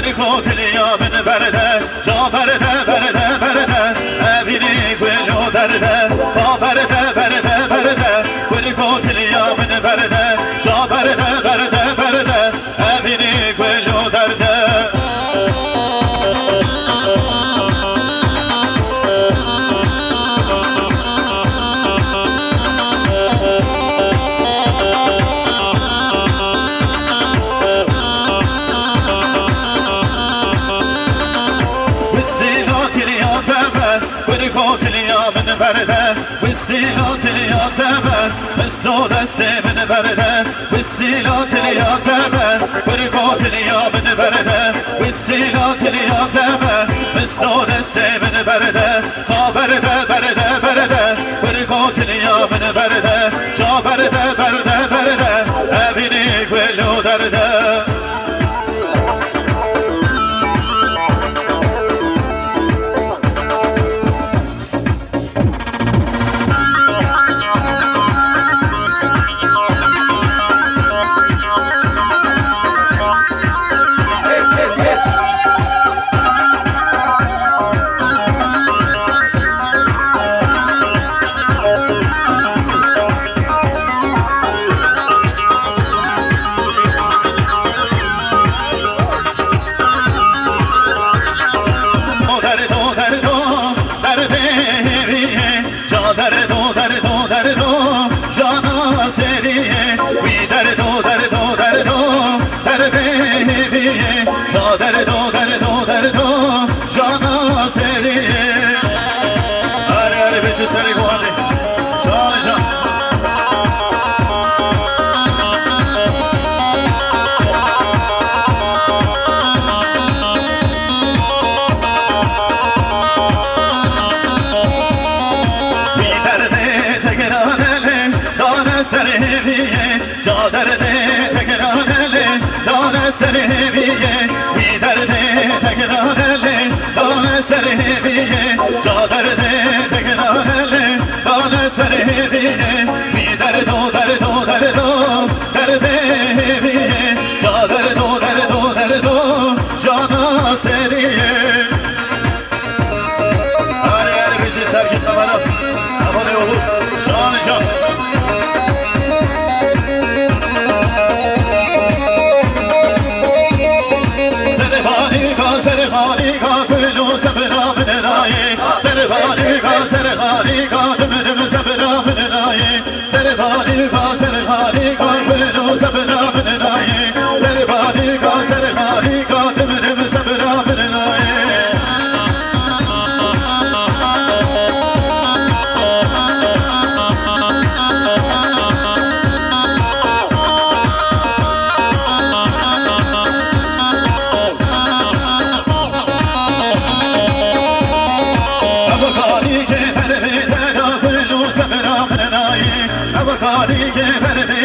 Percotilia ben verde, già verde, verde, verde, e vini quello verde, fa verde, verde, verde, Percotilia ben verde, già verde, verde, verde, e vini quello verde. Percotilia ben verde, Vissilotilia teber, Messoda seven verde, Vissilotilia teber, Percotilia ben verde, Vissilotilia teber, Messoda seven verde, Ha verde, verde, verde, Percotilia ben verde, Già verde, verde, verde, e vini quello verde. Derdo, derdo, derdo, cana seni. Hadi hadi beşi seni hadi. Can can. Bir derde tekeranele, dane seviye. Ca derde tekeranele, dane seviye. Tekrarele, dane seviye, ca derde tekrarele, dane seviye, bir derdo, derdo, derdo, derdeviye, ca derdo, derdo, derdo, cana seriye. Hadi hadi bir şey sergi kamera, abone olun, can can. Serharika kullu sabra min raye Serharika serharika dümdüm sabra min raye Serharika serharika kullu sabra min raye Serharika serharika dümdüm sabra min raye. Abakari ke verve